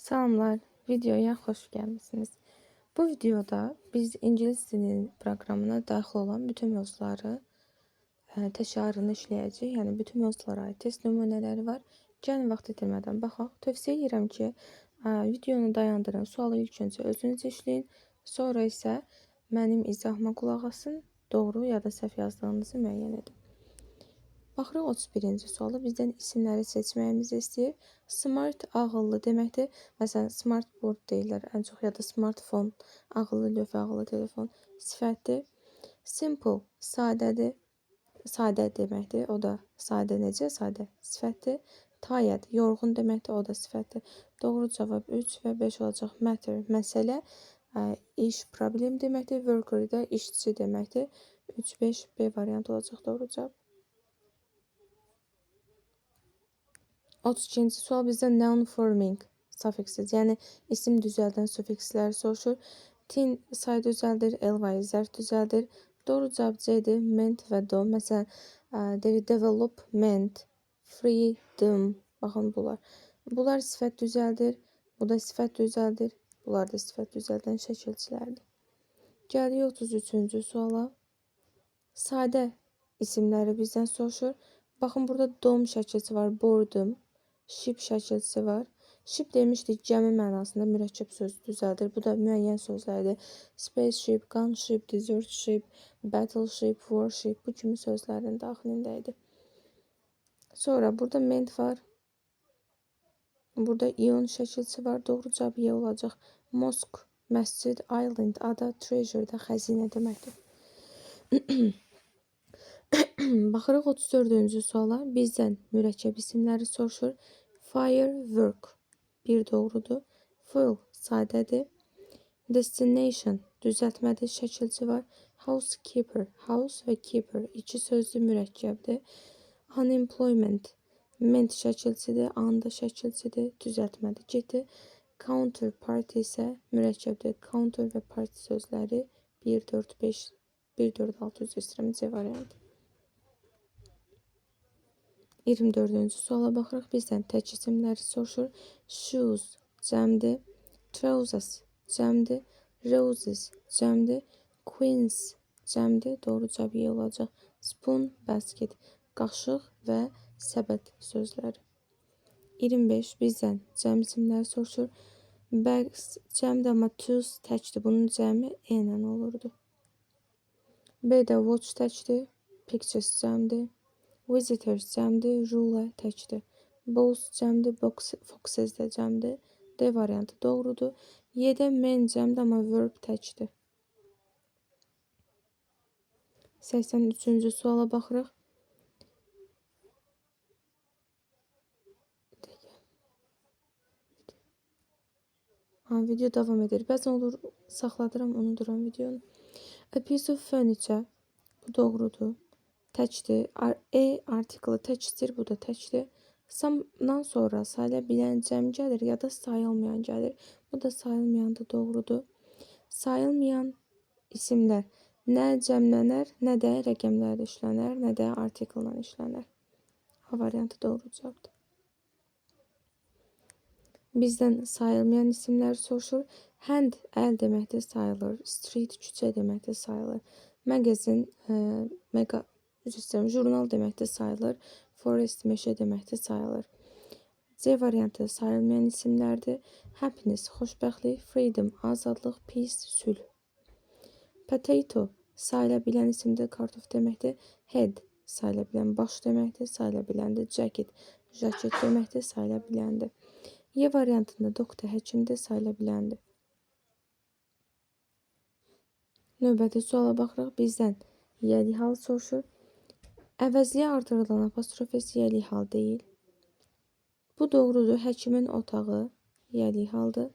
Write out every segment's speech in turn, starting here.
Salamlar, videoya xoş gəlmisiniz. Bu videoda biz ingilis dili proqramına daxil olan bütün mövzuları təkrarını işləyəcəyik. Yəni bütün mövzulara aid test nümunələri var. Gəlin vaxt itirmədən baxaq. Tövsiyə edirəm ki, videonu dayandırın, sualı ilk öncə özünüz işləyin, sonra isə mənim izahıma qulaq asın, doğru ya da səhv yazdığınızı müəyyən edin. Baxırıq 31-ci sualı bizdən isimləri seçməyimizi istəyir. Smart ağıllı deməkdir. Məsələn, smart board deyirlər ən çox ya da smartphone, ağıllı lövhə, ağıllı telefon sifətdir. Simple sadədir. Sadə deməkdir. O da sadə necə? Sadə sifətdir. Tired yorğun deməkdir. O da sifətdir. Doğru cavab 3 və 5 olacaq. Matter məsələ, iş, problem deməkdir. Worker da işçi deməkdir. 3, 5, B variantı olacaq doğru cavab. 32-ci sual bizdən noun forming suffixsiz, yəni isim düzəldən sufiksləri soruşur. Tin say düzəldir, ly zərf düzəldir. Doğru cavab C-dir. Ment və dom. Məsələn, development, freedom. Baxın bunlar. Bunlar sifət düzəldir. Bu da sifət düzəldir. Bunlar da sifət düzəldən şəkilçilərdir. Gəlirik 33-cü suala. Sadə isimləri bizdən soruşur. Baxın, burada dom şəkilçisi var, boredom. Ship şəkilçisi var. Ship demişdik, gəmi mənasında mürəkkəb söz düzəldir. Bu da müəyyən sözlərdir. Spaceship, gunship, desert ship, battleship, warship bu kimi sözlərin daxilində idi. Sonra burada ment var. Burada ion şəkilçisi var. Doğru cavab Y olacaq. Mosque, məscid, island, ada, treasure da xəzinə deməkdir. Baxırıq 34-cü suala. Bizdən mürəkkəb isimləri soruşur. Firework bir doğrudur. Fuel sadədir. Destination düzəltmədir, şəkilçi var. Housekeeper, house və keeper iki sözlü mürəkkəbdir. Unemployment ment şəkilçidir, anda şəkilçidir, düzəltmədir, getdi. Counterparty isə mürəkkəbdir. Counter və party sözləri 1, 4, 5, 1, 4, 6 üzr istəyirəm C variantı. 24-cü suala baxırıq. Bizdən tək isimləri soruşur. Shoes cəmdir. Trousers cəmdir. Roses cəmdir. Queens cəmdir. Doğru cavab Y olacaq. Spoon, basket, qaşıq və səbət sözləri. 25 bizdən cəm isimləri soruşur. Bags cəmdir, amma tools təkdir. Bunun cəmi E ilə olurdu. B-də watch təkdir. Pictures cəmdir. Visitors cəmdir, ruler təkdir. Balls cəmdir, foxes də cəmdir. D variantı doğrudur. Y-də men cəmdir, amma verb təkdir. 83-cü suala baxırıq. Video davam edir. Bəzən olur, saxladıram, unuduram videonu. A piece of furniture bu doğrudur. Təkdir. E artiklı təkdir, bu da təkdir. Samdan sonra sayıla bilən cəm gəlir ya da sayılmayan gəlir. Bu da sayılmayan da doğrudur. Sayılmayan isimlər nə cəmlənər, nə də rəqəmlərlə işlənər, nə də artiklla işlənər. A variantı doğru cavabdır. Bizdən sayılmayan isimlər soruşur. Hand əl deməkdir, sayılır. Street küçə deməkdir, sayılır. Magazin, jurnal deməkdir, sayılır. Forest meşə deməkdir, sayılır. C variantı sayılmayan isimlərdir. Happiness xoşbəxtlik, freedom azadlıq, peace sülh. Potato sayıla bilən isimdir, kartof deməkdir. Head sayıla bilən baş deməkdir, sayıla biləndir. Jacket jaket deməkdir, sayıla biləndir. Y variantında doktor həkimdir, sayıla biləndir. Növbəti suala baxırıq. Bizdən yəli hal soruşur. Əvəzliyə artırılan apostrofes yəli hal deyil. Bu doğrudur. Həkimin otağı yəli haldır.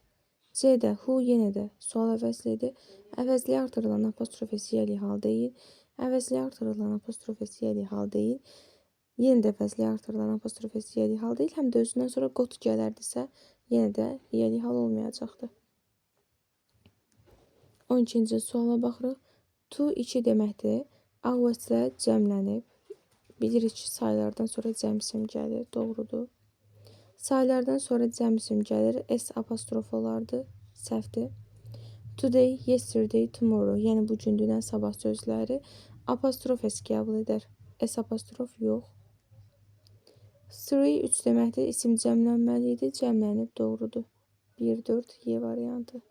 C-də who yenə də sual əvəzlidir. Əvəzliyə artırılan apostrofes yəli hal deyil. Əvəzliyə artırılan apostrofes yəli hal deyil. Yenə də əvəzliyə artırılan apostrofes yəli hal deyil. Həm də özündən sonra got gələrdisə, yenə də yəli hal olmayacaqdır. 12-ci suala baxırıq. To 2 deməkdir. Avvəslə cəmlənib. Bilirik ki, sayılardan sonra cəmsim gəlir. Doğrudur. Sayılardan sonra cəm isim gəlir. S apostrof olardı. Səhvdir. Today, yesterday, tomorrow. Yəni bu gün, dünən, sabah sözləri apostrof S qəbul edər. S apostrof yox. Three 3 deməkdir. İsim cəmlənməli idi. Cəmlənib doğrudur. 1, 4, Y variantı.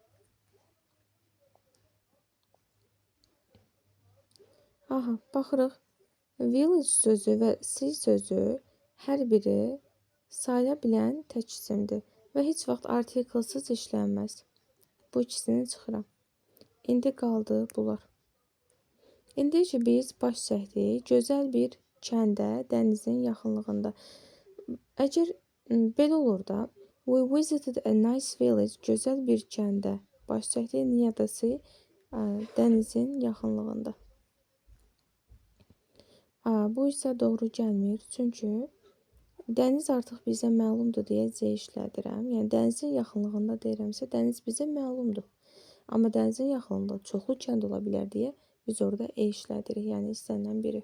Aha, baxırıq. Village sözü və sea sözü hər biri sayıla bilən tək isimdir və heç vaxt artiklsız işlənməz. Bu ikisini çıxıram. İndi qaldı bunlar. İndi ki biz baş çəkdik gözəl bir kəndə, dənizin yaxınlığında. Əgər belə olur da, we visited a nice village, gözəl bir kəndə baş çəkdik, niyədəsi dənizin yaxınlığında. Bu isə doğru gəlmir, çünki dəniz artıq bizə məlumdur deyə Z işlədirəm. Yəni dənizin yaxınlığında deyirəmsə, dəniz bizə məlumdur. Amma dənizin yaxınlığında çoxlu kənd ola bilər deyə biz orada E işlədirik, yəni istənilən biri.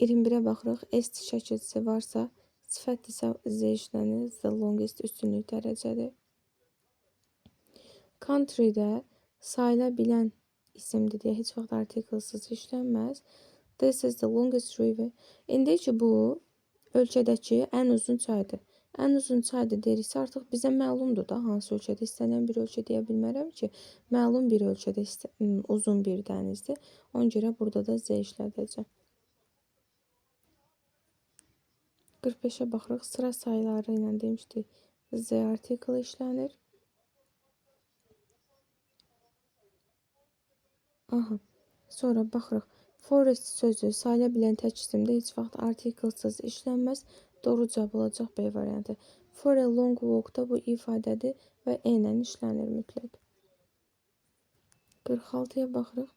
21-ə baxırıq. S şəkilçisi varsa, sifətdirsə Z işlənir. The longest üstünlük dərəcədir. Country-də sayıla bilən isimdir deyə heç vaxt artiklsız işlənməz. This is the longest river. İndi ki bu ölkədəki ən uzun çaydır. Ən uzun çaydır deyirsə artıq bizə məlumdur da hansı ölkədə. İstənilən bir ölkə deyə bilmərəm ki, məlum bir ölkədə uzun bir dənizdir. Ona görə burada da Z işlədəcəm. 45-ə baxırıq. Sıra sayıları ilə demişdik. Z article işlənir. Aha. Sonra baxırıq. Forest sözü sayıla bilən tək isimdə heç vaxt artiklsız işlənməz. Doğru cavab olacaq B variantı. For a long walk-da bu ifadədir və E ilə işlənir mütləq. 46-ya baxırıq.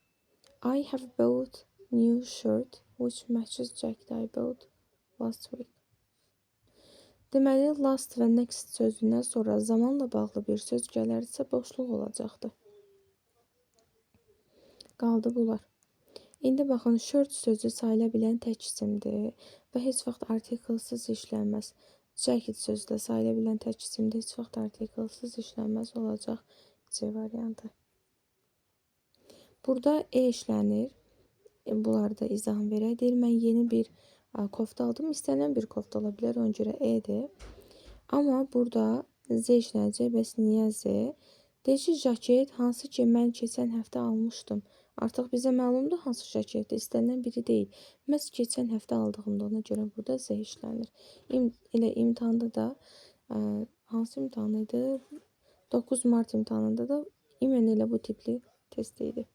I have bought new shirt which matches jacket I bought last week. Deməli, last və next sözündən sonra zamanla bağlı bir söz gələrsə boşluq olacaqdır. Qaldı bunlar. İndi baxın, shirt sözü sayıla bilən tək isimdir və heç vaxt artiklsız işlənməz. Jacket sözü də sayıla bilən tək isimdir, heç vaxt artiklsız işlənməz olacaq C variantı. Burada E işlənir. Bunları da izahını verək. Deyir, mən yeni bir kofta aldım. İstənilən bir kofta ola bilər, ona görə E-dir. Amma burada Z işlənəcək, bəs niyə Z? Deyir ki, jaket hansı ki mən keçən həftə almışdım. Artıq bizə məlumdur hansı jaketdir, istənilən biri deyil. Məhz keçən həftə aldığımda, ona görə burada Z işlənir. Elə imtahanda da, hansı imtahan idi? 9 mart imtahanında da imən elə bu tipli test idi.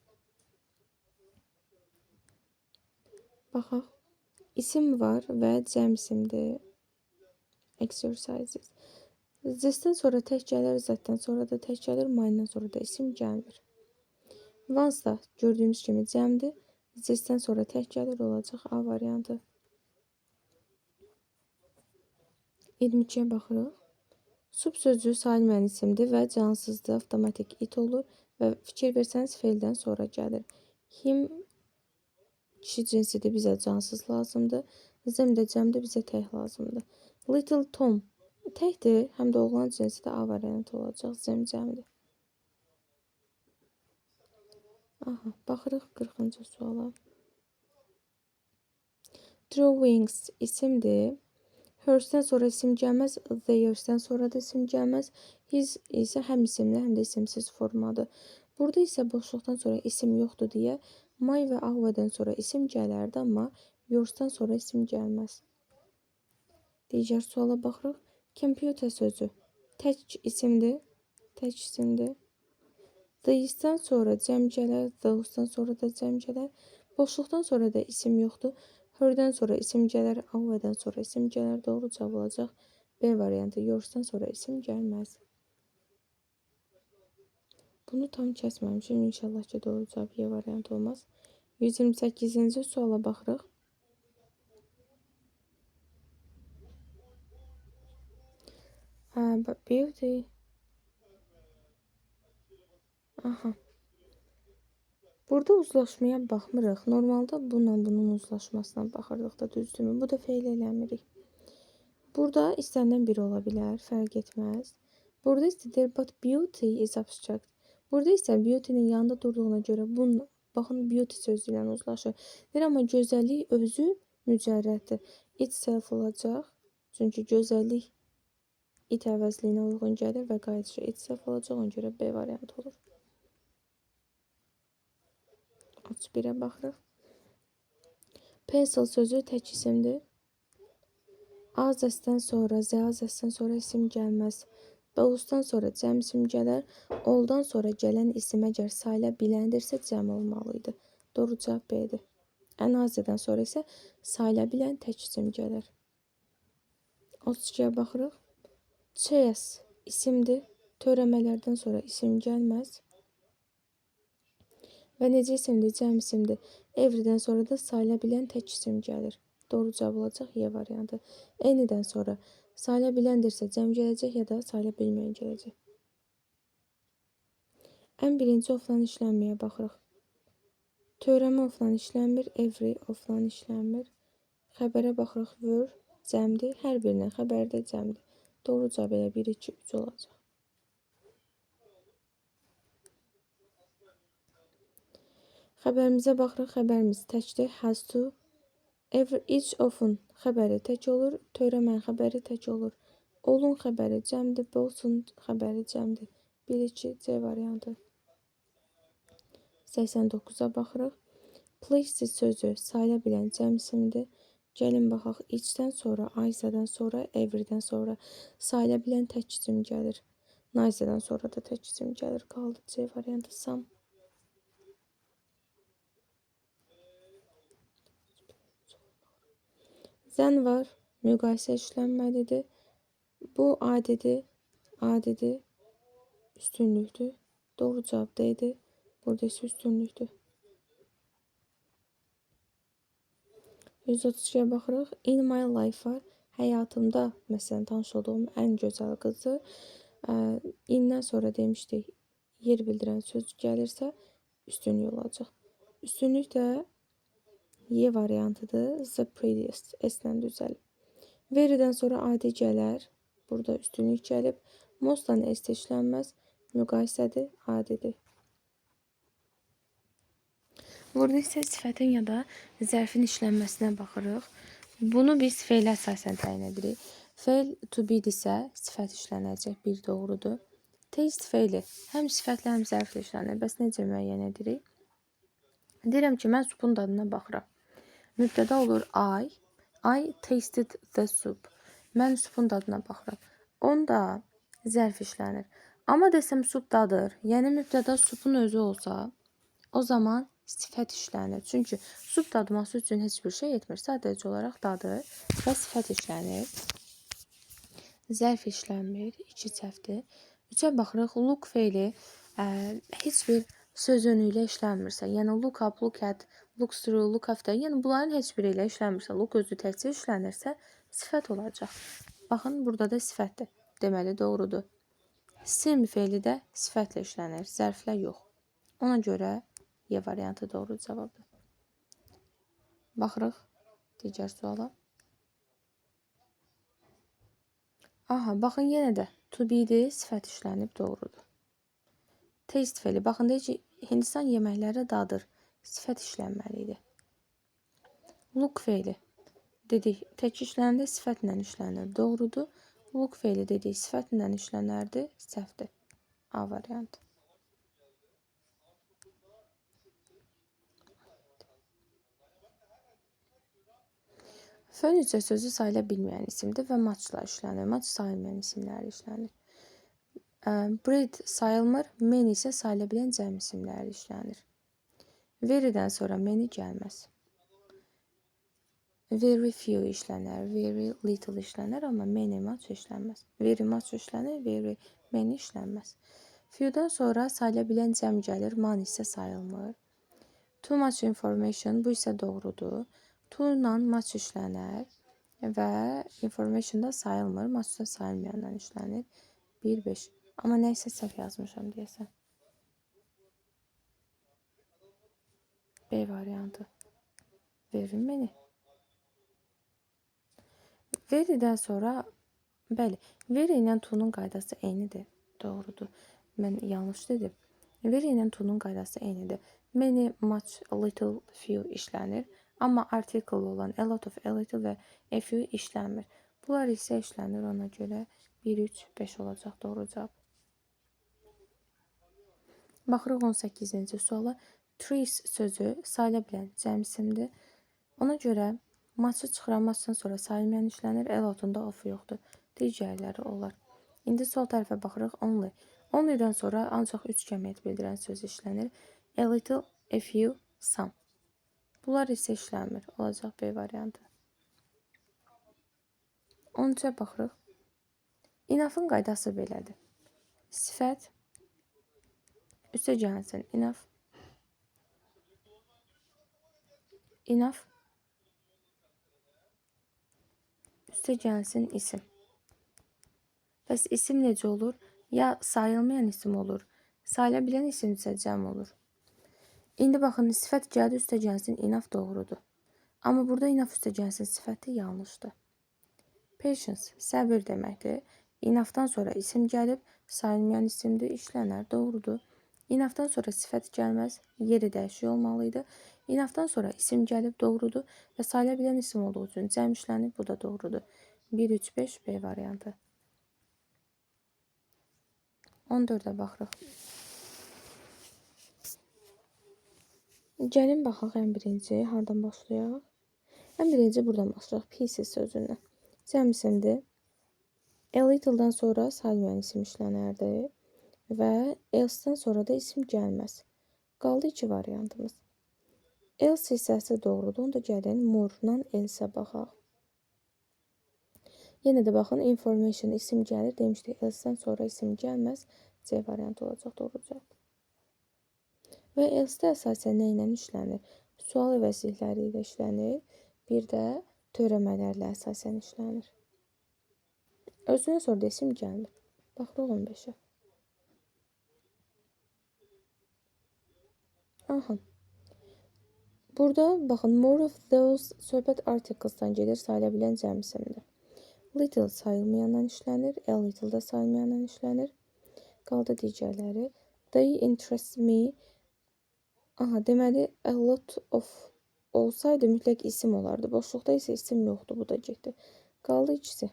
Baxaq. İsim var və cəm isimdir. Exercises. Z-dən sonra tək gəlir, Z-dən sonra da tək gəlir, mayından sonra da isim gəlmir. Once da gördüyümüz kimi cəmdir. Z-dən sonra tək gəlir, olacaq A variantı. 22-yə baxırıq. Sub sözü sayılmayan isimdir və cansızdır, avtomatik it olur və fikir versəniz feildən sonra gəlir. Him kişi cinsidir, bizə cansız lazımdır. Zem də cəmdir, bizə tək lazımdır. Little Tom təkdir, həm də oğlan cinsi də A variantı olacaq. Zem cəmdir. Aha, baxırıq 40-cı suala. Drawings isimdir. Hers'dən sonra isim gəlməz, theirs'dən sonra da isim gəlməz. His isə həm isimli, həm də isimsiz formadır. Burada isə boşluqdan sonra isim yoxdur deyə my və our-dən sonra isim gələrdi, amma yours-dan sonra isim gəlməz. Digər suala baxırıq. Computer sözü tək isimdir. Tək isimdir. These-dən sonra cəm gələr, those-dan sonra da cəm gələr. Boşluqdan sonra da isim yoxdur. Her-dən sonra isim gələr, our-dən sonra isim gələr. Doğru cavab olacaq B variantı. Yours-dan sonra isim gəlməz. Bunu tam kəsməmişim. İnşallah ki, doğru cavab Y variantı olmaz. 128-ci suala baxırıq. Beauty. Aha. Burada uzlaşmaya baxmırıq. Normalda bununla bunun uzlaşmasına baxırdıq da, düzdürmü? Bu da feil eləmirik. Burada istənilən biri ola bilər, fərq etməz. Burada isə deyir, but beauty is abstract. Burada isə beauty'nin yanında durduğuna görə bunun, baxın, beauty sözü ilə uzlaşır. Deyir, amma gözəllik özü mücərrəddir. Itself olacaq. Çünki gözəllik it əvəzliyinə uyğun gəlir və qayıdışı itself olacaq. Ona görə B variantı olur. 31-ə baxırıq. Pencil sözü tək isimdir. A səsdən sonra, Z səsdən sonra isim gəlməz. Both-dan sonra cəm isim gələr. All-dan sonra gələn isim əgər sayıla biləndirsə cəm olmalıdır. Doğru cavab B-dir. Ən azədən sonra isə sayıla bilən tək isim gələr. 32-yə baxırıq. Chess isimdir. Törəmələrdən sonra isim gəlməz. Və necə isimdir? Cəm isimdir. Everydən sonra da sayıla bilən tək isim gəlir. Doğru cavab olacaq Y variantı. Anydən sonra sayıla biləndirsə cəm gələcək ya da sayıla bilməyən gələcək. Ən birinci oflan işlənməyə baxırıq. Törəmə oflan işlənmir, every oflan işlənmir. Xəbərə baxırıq, were cəmdir. Hər birinin xəbəri də cəmdir. Doğru cavab elə 1, 2, 3 olacaq. Xəbərimizə baxırıq, xəbərimiz təkdir, has to. Every, each of'un xəbəri tək olur, törəmən xəbəri tək olur. Olun xəbəri cəmdir, both'un xəbəri cəmdir. 1, 2, C variantı. 89-a baxırıq. Places sözü sayıla bilən cəm isimdir. Gəlin baxaq, each-dən sonra, Ayzədən sonra, everydən sonra sayıla bilən tək isim gəlir. Nayzədən sonra da tək isim gəlir. Qaldı C variantı, some. Zən var, müqayisə işlənməlidir. Bu adidir, adidir, üstünlükdür. Doğru cavab D-dir. Burada isə üstünlükdür. 132-yə baxırıq. In my life var. Həyatımda, məsələn, tanış olduğum ən gözəl qızı. İndən sonra demişdik, yer bildirən söz gəlirsə, üstünlük olacaq. Üstünlük də Y variantıdır. The prettiest. S-lə düzəlib. Verydən sonra adi gələr. Burada üstünlük gəlib. Mostla S işlənməz. Müqayisədir, adidir. Burada isə sifətin ya da zərfin işlənməsinə baxırıq. Bunu biz feylə əsasən təyin edirik. Feil to be-dirsə, sifət işlənəcək. Bir doğrudur. Taste feili həm sifətlə, həm zərflə işlənir. Bəs necə müəyyən edirik? Deyirəm ki, mən supun dadına baxıram. Mübtəda olur I tasted the soup. Mən supun dadına baxıram. Onda zərf işlənir. Amma desəm sup dadır, yəni mübtəda supun özü olsa, o zaman sifət işlənir. Çünki sup dadması üçün heç bir şey etmir. Sadəcə olaraq dadır və sifət işlənir. Zərf işlənmir, 2 səhvdir. 3-ə baxırıq, look feili heç bir söz önüyle işlənmirsə, yəni look up, look at, look through, look after, yəni bunların heç biri ilə işlənmirsə, look özü təkcə işlənirsə, sifət olacaq. Baxın, burada da sifətdir. Deməli, doğrudur. Sim feili də sifətlə işlənir, zərflə yox. Ona görə Y variantı doğru cavabdır. Baxırıq digər suala. Aha, baxın yenə də to be-dir, sifət işlənib, doğrudur. Taste feili, baxın deyir ki, Hindistan yeməkləri dadır, sifət işlənməli idi. Look feili dedik, tək işləndə sifətlə işlənir, doğrudur. Look feili dedik, sifətlə işlənərdi, səhvdir. A variantı. Furniture sözü sayıla bilməyən isimdir və matchla işlənir. Match sayılmayan isimlərlə işlənir. Breed sayılmır, many isə sayıla bilən cəm isimlərlə işlənir. Verydən sonra many gəlməz. Very few işlənər, very little işlənər, amma many much işlənməz. Very much işlənir, very many işlənməz. Few'dan sonra sayıla bilən cəm gəlir, man isə sayılmır. Too much information, bu isə doğrudur. To-la much işlənər və information da sayılmır, much da sayılmayandan işlənir. 1-5. Amma nəysə səhv yazmışam deyəsən. B variantı. Very many. Veridən sonra, bəli, veri ilə to'nun qaydası eynidir. Doğrudur. Mən yanlış dedim. Veri ilə to'nun qaydası eynidir. Many, much, little, few işlənir. Amma article olan a lot of, a little və a few işlənmir. Bunlar isə işlənir, ona görə 1, 3, 5 olacaq doğru cavab. Baxırıq 18-ci suala. Trees sözü sayıla bilən cəmsimdir. Ona görə matçı çıxıramazdan sonra sayılmayan işlənir, a lotunda of yoxdur. Digərləri olar. İndi sol tərəfə baxırıq only. Only'dən sonra ancaq 3 cəmiyyət bildirən söz işlənir. A little, a few, some. Bunlar isə işlənmir. Olacaq B variantı. 13-ə baxırıq. Enough'ın qaydası belədir. Sifət üstə gəlsin. Enough. Enough. Üstə gəlsin isim. Bəs isim necə olur? Ya sayılmayan isim olur. Sayıla bilən isim isə cəm olur. İndi baxın, sifət gəldi üstə gəlsin enough doğrudur. Amma burada enough üstə gəlsin sifəti yanlışdır. Patience səbir deməkdir. Enough'dan sonra isim gəlib, sayılmayan isimdir, işlənər, doğrudur. Enough'dan sonra sifət gəlməz, yeri dəyişik olmalıydı. Enough'dan sonra isim gəlib, doğrudur və sayıla bilən isim olduğu üçün cəm işlənib, bu da doğrudur. 1, 3, 5 B variantı. 14-ə baxırıq. Gəlin baxaq ən birinci, hardan başlayaq? Ən birinci buradan başlayaq, pieces sözündən. Cəm isimdir. A little'dan sonra sayılmayan isim işlənərdi və else'dan sonra da isim gəlməz. Qaldı 2 variantımız. Else hissəsi doğrudur, onda gəlin more-dan else'ə baxaq. Yenə də baxın, information isim gəlir, demişdik else'dən sonra isim gəlməz. C variantı olacaq doğru cavab. Və else-də əsasən nə ilə işlənir? Sual əvəzlikləri ilə işlənir, bir də törəmələrlə əsasən işlənir. Özünə sonra da isim gəlmir. Baxırıq 15-ə. Aha. Burada baxın, more of those söhbət articles'dan gedir, sayıla bilən cəm isimdir. Little sayılmayandan işlənir, a little da sayılmayandan işlənir. Qaldı digərləri. They interest me. Aha, deməli, a lot of olsaydı mütləq isim olardı. Boşluqda isə isim yoxdur, bu da getdi. Qaldı ikisi.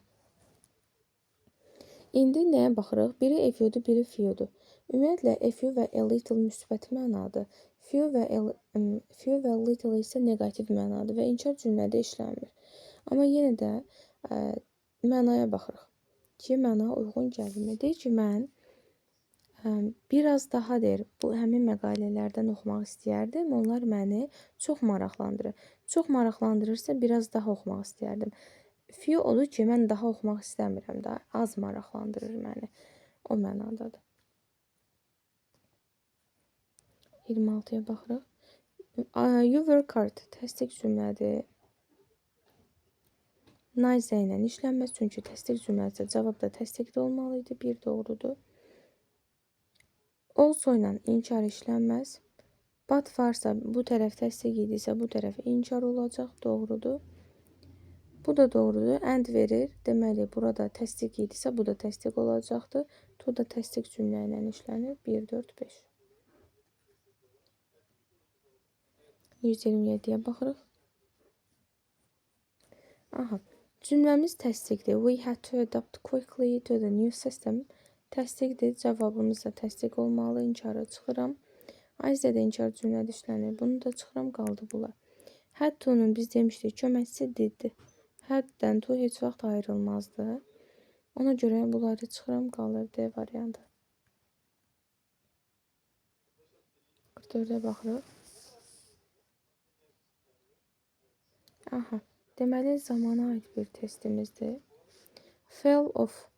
İndi nəyə baxırıq? Biri a few'dur, biri few'dur. Ümumiyyətlə, a few və a little müsbət mənadır. Few və little isə negativ mənadır və inkar cümlədə işlənmir. Amma yenə də mənaya baxırıq ki, məna uyğun gəlmir. Deyir ki, mən biraz daha deyir, bu həmin məqalələrdən oxumaq istəyərdim. Onlar məni çox maraqlandırır. Çox maraqlandırırsa, biraz daha oxumaq istəyərdim. Few odur ki, mən daha oxumaq istəmirəm də, az maraqlandırır məni. O mənadadır. 26-ya baxırıq. You work hard təsdiq cümlədir. Nice ilə işlənməz, çünki təsdiq cümləsi cavab da təsdiqdə olmalıydı. Bir doğrudur. Also ilə inkar işlənməz. But varsa bu tərəf təsdiq idisə, bu tərəf inkar olacaq. Doğrudur. Bu da doğrudur. And verir. Deməli, burada təsdiq idisə, bu da təsdiq olacaqdır. To da təsdiq cümlə ilə işlənir. 1, 4, 5. 127-yə baxırıq. Aha. Cümləmiz təsdiqdir. We had to adapt quickly to the new system. Təsdiqdir. Cavabımız da təsdiq olmalı. İnkara çıxıram. Ayzə də inkar cümlədə işlənir. Bunu da çıxıram, qaldı bunlar. Had to'nun biz demişdik, köməkçisi diddir. Haddən to heç vaxt ayrılmazdı. Ona görə bunları çıxıram, qalır D variantı. 44-ə baxırıq. Aha. Deməli, zamana aid bir testimizdir. Fell off.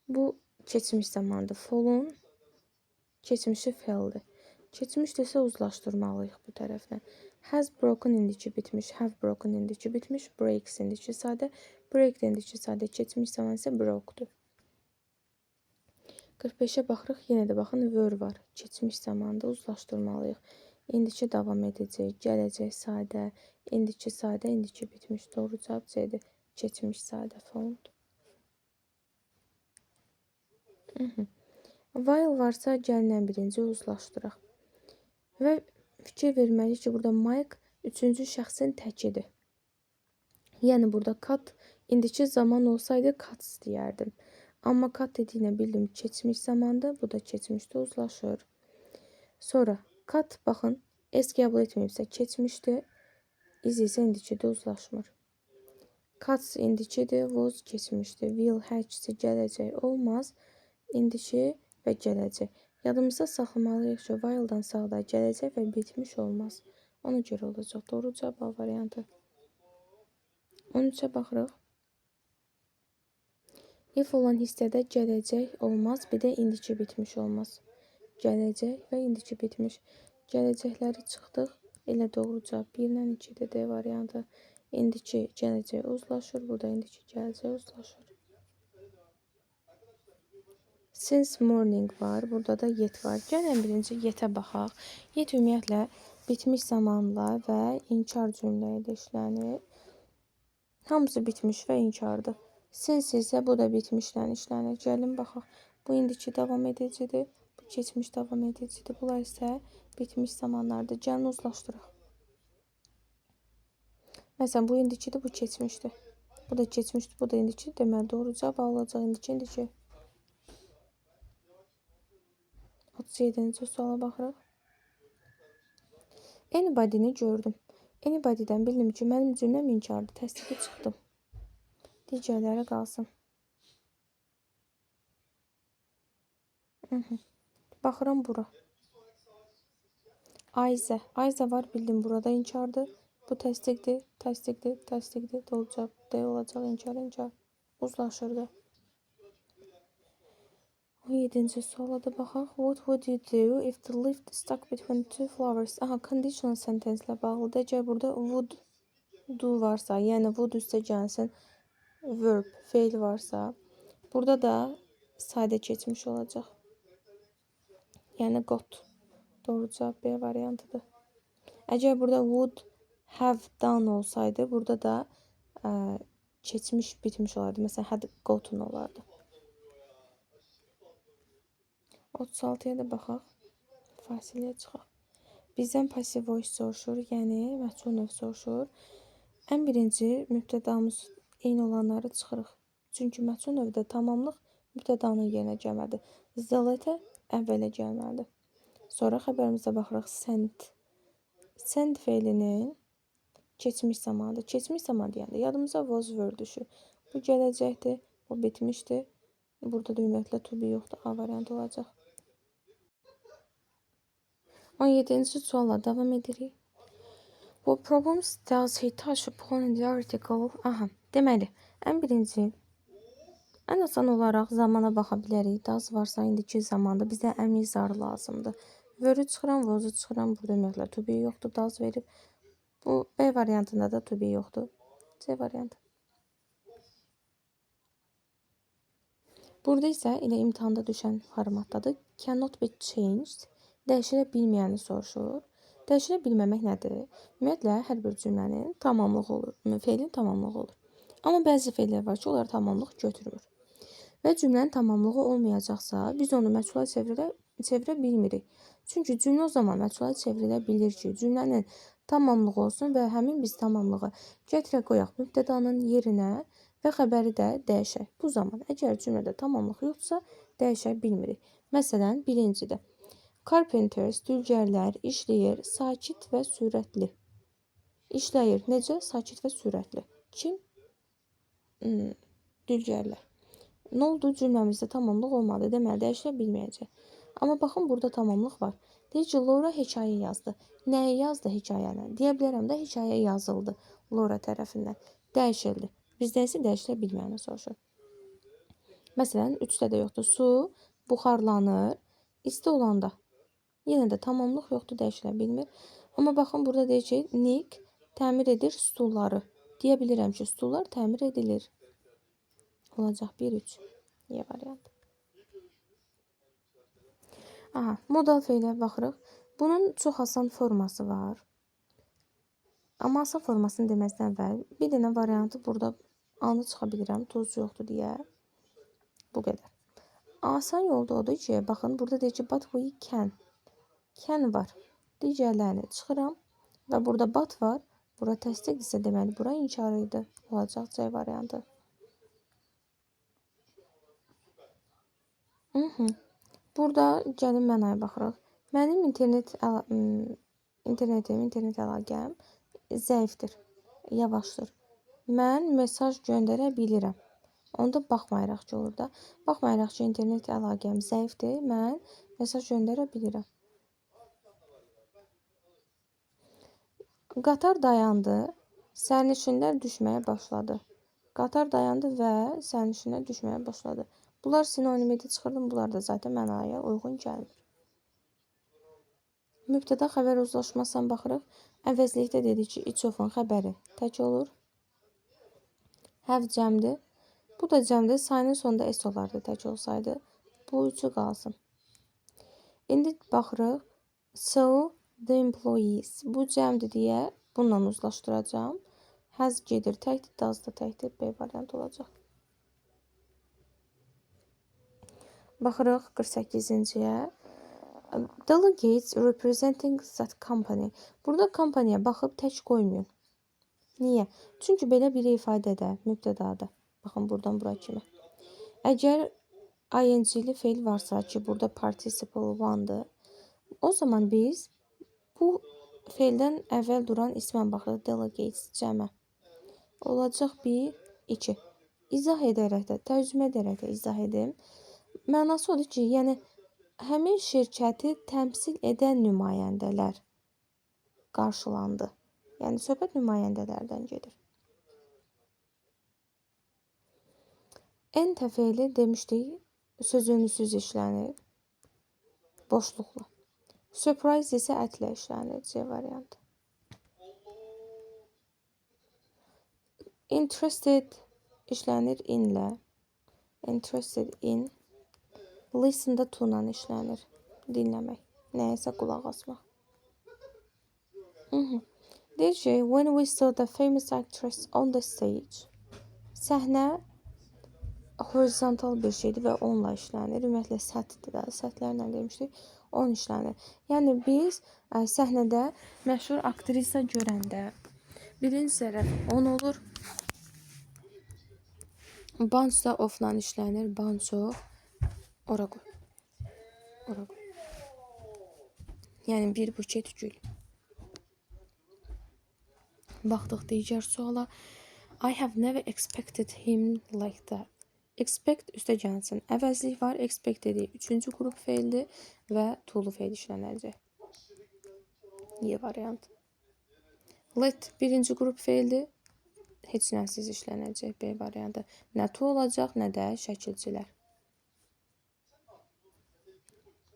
Bu keçmiş zamandır. Fall'un keçmişi fell'dir. Keçmişdirsə uzlaşdırmalıyıq bu tərəfdən. Has broken indiki bitmiş. Have broken indiki bitmiş. Breaks indiki sadə. Break indiki sadə. Keçmiş zaman isə broke'dur. 45-ə baxırıq. Yenə də baxın, were var. Keçmiş zamanda uzlaşdırmalıyıq. İndiki davam edəcək. Gələcək sadə. İndiki sadə. İndiki bitmiş. Doğru cavab C'dir. Keçmiş sadə found. While varsa gəlin birinci uzlaşdıraq. Və fikir verməliyik ki, burada Mike üçüncü şəxsin təkidir. Yəni burada cut indiki zaman olsaydı cut istəyərdim. Amma cut dediyinə bildim keçmiş zamandır. Bu da keçmişdə uzlaşır. Sonra cut baxın S qəbul etməyibsə keçmişdir. Is isə indikidə uzlaşmır. Cuts indikidir, was keçmişdir. Will hər ikisi gələcək olmaz. İndiki və gələcək. Yadımızda saxlamalıyıq ki, while'dan sağda gələcək və bitmiş olmaz. Ona görə olacaq. Doğru cavab A variantı. 13-ə baxırıq. If olan hissədə gələcək olmaz, bir də indiki bitmiş olmaz. Gələcək və indiki bitmiş. Gələcəkləri çıxdıq. Elə doğru cavab 1 ilə 2-dir D variantı. İndiki gələcək uzlaşır, burada indiki gələcək uzlaşır. Since morning var, burada da yet var. Gəlin birinci yetə baxaq. Yet ümumiyyətlə bitmiş zamanla və inkar cümlə ilə işlənir. Hamısı bitmiş və inkardır. Since isə bu da bitmişlə işlənir. Gəlin baxaq. Bu indiki davam edicidir. Bu keçmiş davam edicidir. Bunlar isə bitmiş zamanlardır. Gəlin uzlaşdıraq. Məsələn, bu indikidir, bu keçmişdir. Bu da keçmişdir, bu da indiki. Deməli, doğru cavab olacaq indiki. 37-ci suala baxırıq. Anybody'ni gördüm. Anybody'dən bildim ki, mənim cümləm inkardır. Təsdiqi çıxdım. Digərləri qalsın. Baxıram bura. Ayza var, bildim burada inkardır. Bu təsdiqdir, təsdiqdir. Doğru cavab D olacaq, inkar. Uzlaşırdı. 17-ci suala da baxaq. What would you do if the lift stuck between two flowers? Aha, conditional sentence ilə bağlıdır. Əgər burada would do varsa, yəni would üstə gəlsin, verb, feil varsa, burada da sadə keçmiş olacaq. Yəni got. Doğru cavab B variantıdır. Əgər burada would have done olsaydı, burada da keçmiş bitmiş olardı. Məsələn, had gotten olardı. 36-ya da baxaq. Fasiləyə çıxaq. Bizdən passive voice soruşur, yəni məhsul növ soruşur. Ən birinci mübtədamız eyni olanları çıxırıq. Çünki məhsul növdə tamamlıq mübtədanın yerinə gəlməlidir. The letter əvvələ gəlməlidir. Sonra xəbərimizə baxırıq. Send feilinin keçmiş zamanıdır. Keçmiş zaman deyəndə yadımıza was were düşür. Bu gələcəkdir, bu bitmişdir. Burada da ümumiyyətlə to be yoxdur. A variantı olacaq. 17-ci sualla davam edirik. What problems does he touch upon in the article? Aha, deməli, ən birinci, ən asan olaraq zamana baxa bilərik. Does varsa indiki zamanda bizə əmri zarı lazımdır. Were-ü çıxıram, was-u çıxıram. Burada ümumiyyətlə to be yoxdur, does verib. Bu B variantında da to be yoxdur. C variantı. Burada isə elə imtahanda düşən formatdadır. Cannot be changed. Dəyişilə bilməyəni soruşur. Dəyişilə bilməmək nədir? Ümumiyyətlə, hər bir cümlənin tamamlığı olur. Feilin tamamlığı olur. Amma bəzi feillər var ki, onlar tamamlıq götürmür. Və cümlənin tamamlığı olmayacaqsa, biz onu məchula çevirə bilmirik. Çünki cümlə o zaman məchula çevrilə bilir ki, cümlənin tamamlığı olsun və həmin biz tamamlığı gətirə qoyaq mübtədanın yerinə və xəbəri də dəyişək. Bu zaman əgər cümlədə tamamlıq yoxdursa, dəyişə bilmirik. Məsələn, birincidə. Carpenters, dülgərlər işləyir sakit və sürətli. İşləyir necə? Sakit və sürətli. Kim? Dülgərlər. Nə oldu? Cümləmizdə tamamlıq olmadı. Deməli, dəyişilə bilməyəcək. Amma baxın, burada tamamlıq var. Deyir ki, Laura hekayə yazdı. Nəyi yazdı hekayəni? Deyə bilərəm də hekayə yazıldı Laura tərəfindən. Dəyişildi. Bizdə isə dəyişilə bilməyəni soruşur. Məsələn, 3-də də yoxdur. Su buxarlanır. İsti olanda. Yenə də tamamlıq yoxdur, dəyişilə bilmir. Amma baxın, burada deyir ki, Nick təmir edir stulları. Deyə bilirəm ki, stullar təmir edilir. Olacaq 1-3. Y variantı. Aha, modal feilə baxırıq. Bunun çox asan forması var. Amma asan formasını deməzdən əvvəl bir dənə variantı burada Anı çıxa bilirəm, tuz yoxdur deyə. Bu qədər. Asan yolda odur ki, baxın, burada deyir ki, but we can. Can var. Digərlərini çıxıram və burada but var. Bura təsdiq isə deməli, bura inkar idi. Olacaq C variantı. Burada gəlin mənaya baxırıq. Mənim internet əlaqəm zəifdir, yavaşdır. Mən mesaj göndərə bilirəm. Onda baxmayaraq ki, olur da. Baxmayaraq ki, internet əlaqəm zəifdir, mən mesaj göndərə bilirəm. Qatar dayandı, sərnişinlər düşməyə başladı. Qatar dayandı və sərnişinlər düşməyə başladı. Bunlar sinonimidir, çıxırdım. Bunlar da zaten mənaya uyğun gəlmir. Mübtəda xəbər uzlaşmasına baxırıq. Əvəzlikdə dedik ki, each of-un xəbəri tək olur. Have cəmdir. Bu da cəmdir. Sayının sonunda S olardı tək olsaydı. Bu üçü qalsın. İndi baxırıq. So, the employees. Bu cəmdir deyə bununla uzlaşdıracağım. Has gedir təkdir, does da təkdir. B variant olacaq. Baxırıq 48-ciyə. Delegates representing that company. Burada kompaniya baxıb tək qoymayın. Niyə? Çünki belə bir ifadədə, mübtədada. Baxın, buradan bura kimi. Əgər ing-li feil varsa ki, burada participle one'dır, o zaman biz bu feildən əvvəl duran ismə baxırıq. Delegates cəmə. Olacaq 1, 2. İzah edərək də, tərcümə edərək də izah edim. Mənası odur ki, yəni həmin şirkəti təmsil edən nümayəndələr qarşılandı. Yəni söhbət nümayəndələrdən gedir. Ente feili demişdik, sözünüsüz işlənir. Boşluqla. Surprise isə ətlə işlənir. C variantı. Interested işlənir inlə. Interested in. Listen da to-la işlənir. Dinləmək. Nəyəsə qulaq asmaq. Deyir ki, when we saw the famous actress on the stage. Səhnə horizontal bir şeydir və onunla işlənir. Ümumiyyətlə səthdir də. Səthlərlə demişdik. 10 işlənir. Yəni biz səhnədə məşhur aktrisa görəndə birinci tərəf 10 olur. Bunch da of-la işlənir. Bunch of. Ora qoy. Ora qoy. Yəni bir buket gül. Baxdıq digər suala. I have never expected him like that. Expect üstə gəlsin. Əvəzlik var. Expect dediyi 3-cü qrup feildir və to-lu feil işlənəcək. Y variant. Let 1-ci qrup feildir. Heç nəsiz işlənəcək. B variantı. Nə to olacaq, nə də şəkilçilər.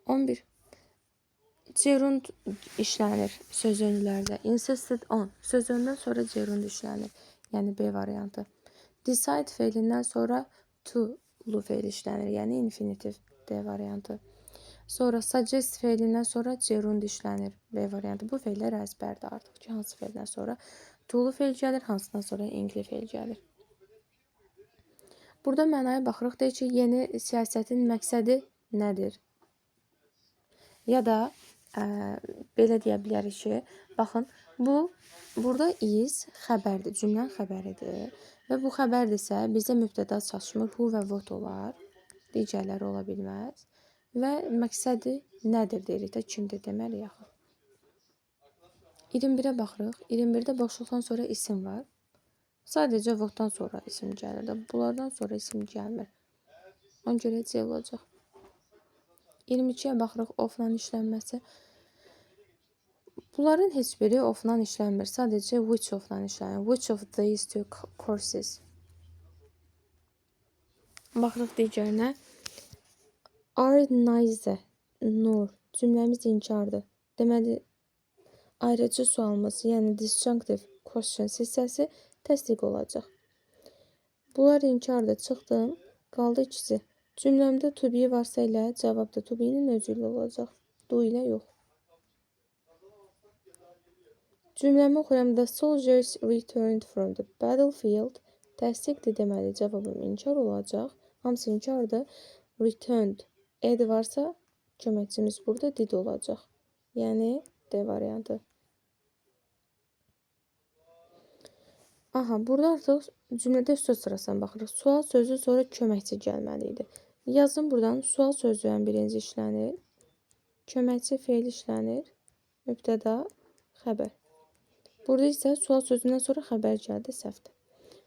11. Gerund işlənir sözünlərdə. Insisted on. Sözündən sonra gerund işlənir. Yəni B variantı. Decide feilindən sonra to-lu feil işlənir. Yəni infinitiv. D variantı. Sonra suggest feilindən sonra gerund işlənir. B variantı. Bu feillər əzbərdir artıq ki, hansı feildən sonra to-lu feil gəlir, hansından sonra ing-li feil gəlir. Burada mənaya baxırıq. Deyir ki, yeni siyasətin məqsədi nədir? Ya da belə deyə bilərik ki, baxın, burada is xəbərdir, cümlənin xəbəridir. Və bu xəbərdirsə, bizdə mübtəda çatışmır, who və what olar, digərləri ola bilməz. Və məqsədi nədir deyirik də, kimdir deməliyik axı. 21-ə baxırıq. 21-də boşluqdan sonra isim var. Sadəcə what-dan sonra isim gəlir də, bunlardan sonra isim gəlmir. Ona görə C olacaq. 22-yə baxırıq, of-la işlənməsi. Bunların heç biri of-la işlənmir. Sadəcə which of-la işlənir. Which of these two courses? Baxırıq digərinə. Are neither nor cümləmiz inkardır. Deməli, ayrıcı sualımız, yəni disjunctive questions hissəsi təsdiq olacaq. Bunlar inkardır. Çıxdım. Qaldı ikisi. Cümləmdə to be varsa ilə cavabda to be-nin özü ilə olacaq. Do ilə yox. Cümləmi oxuyam. The soldiers returned from the battlefield Təsdiqdir deməli cavabım inkar olacaq. Hamısı inkardır. Returned. Ed varsa köməkçimiz burada did olacaq. Yəni D variantı. Aha, burada artıq cümlədə söz sırasına baxırıq. Sual sözü sonra köməkçi gəlməli idi. Yazın buradan sual sözlüyən birinci işlənir. Köməkçi feil işlənir. Mübtəda, xəbər. Burada isə sual sözündən sonra xəbər gəldi, səhvdir.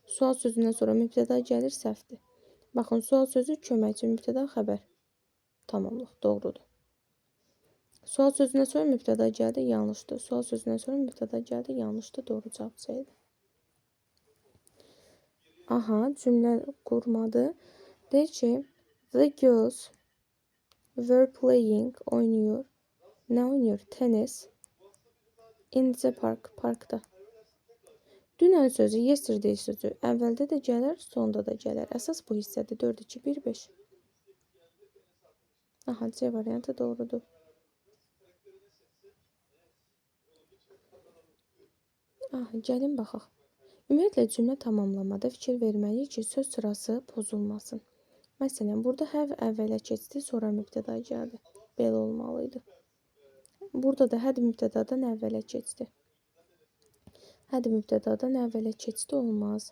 Sual sözündən sonra mübtəda gəlir, səhvdir. Baxın, sual sözü köməkçi, mübtəda, xəbər. Tamamlıq, doğrudur. Sual sözündən sonra mübtəda gəldi, yanlışdır. Sual sözündən sonra mübtəda gəldi, yanlışdır. Doğru cavab sayılır. Aha, cümlə qurmadı. Deyir ki, the girls were playing, oynuyor. Nə oynuyor? Tennis. In the park, parkda. Dünən sözü, yesterday sözü əvvəldə də gələr, sonda da gələr. Əsas bu hissədir. 4, 2, 1, 5. Aha, C variantı doğrudur. Aha, gəlin baxaq. Ümumiyyətlə cümlə tamamlamada fikir verməliyik ki, söz sırası pozulmasın. Məsələn, burada have əvvələ keçdi, sonra mübtəda gəldi. Belə olmalıydı. Burada da had mübtədadan əvvələ keçdi. Had mübtədadan əvvələ keçdi olmaz.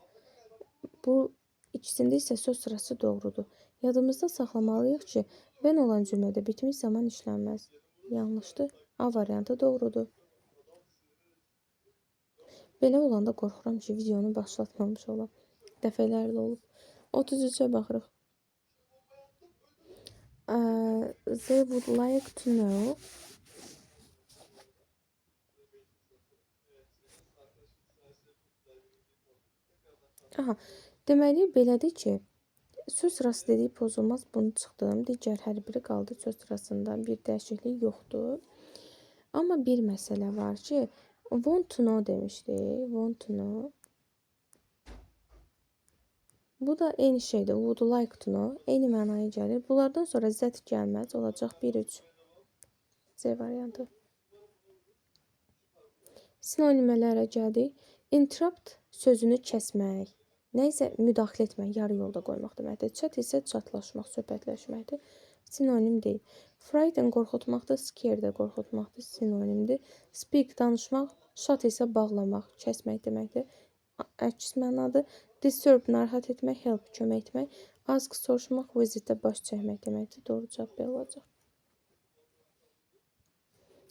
Bu ikisində isə söz sırası doğrudur. Yadımızda saxlamalıyıq ki, ben olan cümlədə bitmiş zaman işlənməz. Yanlışdır. A variantı doğrudur. Belə olanda qorxuram ki, videonu başlatmamış olam. Dəfələrlə olub. 33-ə baxırıq. They would like to know. Aha, deməli belədir ki, söz sırası dediyi pozulmaz, bunu çıxdım. Digər hər biri qaldı söz sırasında. Bir dəyişiklik yoxdur. Amma bir məsələ var ki, want to know demişdi. Want to know. Bu da eyni şeydir. Would like to know. Eyni mənaya gəlir. Bunlardan sonra z gəlməz. Olacaq 1-3. C variantı. Sinonimələrə gəldik. Interrupt sözünü kəsmək. Nəysə müdaxilə etmək, yarı yolda qoymaq deməkdir. Chat isə çatlaşmaq, söhbətləşməkdir. Sinonim deyil. Frighten qorxutmaqdır, scare də qorxutmaqdır, sinonimdir. Speak danışmaq, shut isə bağlamaq, kəsmək deməkdir. Əks mənadır. Disturb narahat etmək, help kömək etmək. Ask soruşmaq, visit də baş çəkmək deməkdir. Doğru cavab belə olacaq.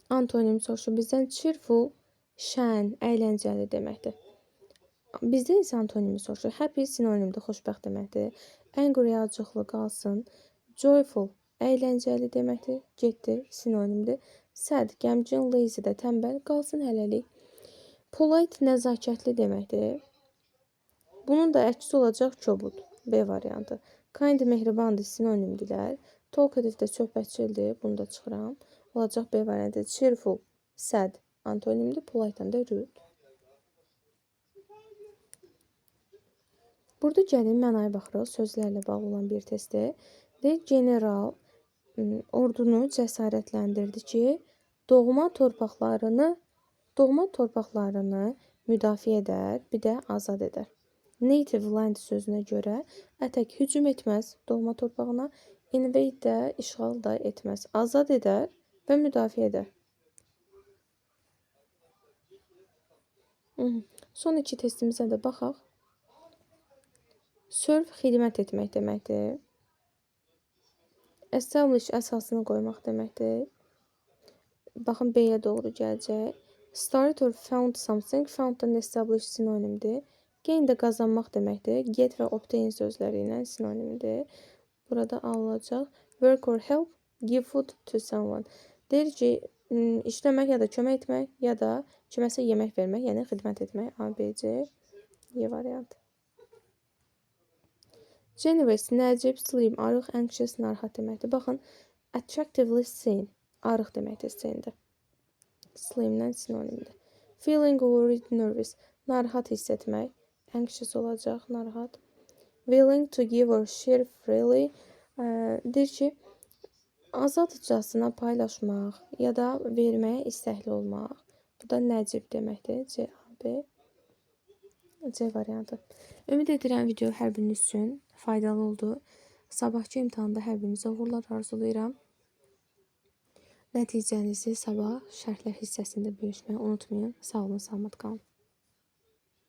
Antonim soruşur bizdən cheerful, şən, əyləncəli deməkdir. Bizdə isə antonimi soruşur. Happy sinonimdir, xoşbəxt deməkdir. Angry acıqlı qalsın. Joyful, əyləncəli deməkdir. Getdi, sinonimdir. Sad, qəmgin, lazy də tənbəl qalsın hələlik. Polite, nəzakətli deməkdir. Bunun da əksi olacaq kobud. B variantı. Kind, mehribandır, sinonimdirlər. Talkative də söhbətçildir. Bunu da çıxıram. Olacaq B variantı. Cheerful, sad, antonimdir. Polite də rude. Burada gəlin mənaya baxırıq. Sözlərlə bağlı olan bir testdir. Deyir, general ordunu cəsarətləndirdi ki, doğma torpaqlarını müdafiə edər, bir də azad edər. Native land sözünə görə ətək hücum etməz doğma torpağına, invade də işğal da etməz. Azad edər və müdafiə edər. Son iki testimizə də baxaq. Serve xidmət etmək deməkdir. Establish əsasını qoymaq deməkdir. Baxın, B-yə doğru gələcək. Start or found something. Found-dan establish sinonimdir. Gain də qazanmaq deməkdir. Get və obtain sözləri ilə sinonimdir. Burada alınacaq. Work or help. Give food to someone. Deyir ki, işləmək ya da kömək etmək ya da kiməsə yemək vermək, yəni xidmət etmək. A, B, C, Y variantı. Generous, nəcib, slim, arıq, anxious, narahat deməkdir. Baxın, attractively seen, arıq deməkdir C-də. Slimdən sinonimdir. Feeling worried, nervous, narahat hiss etmək. Anxious olacaq, narahat. Willing to give or share freely, deyir ki, azadcasına paylaşmaq ya da verməyə istəkli olmaq. Bu da nəcib deməkdir. C, A, B. C variantı. Ümid edirəm video hər biriniz üçün faydalı oldu. Sabahki imtahanda hər birinizə uğurlar arzulayıram. Nəticənizi sabah şərhlər hissəsində bölüşməyi unutmayın. Sağ olun, salamat qalın.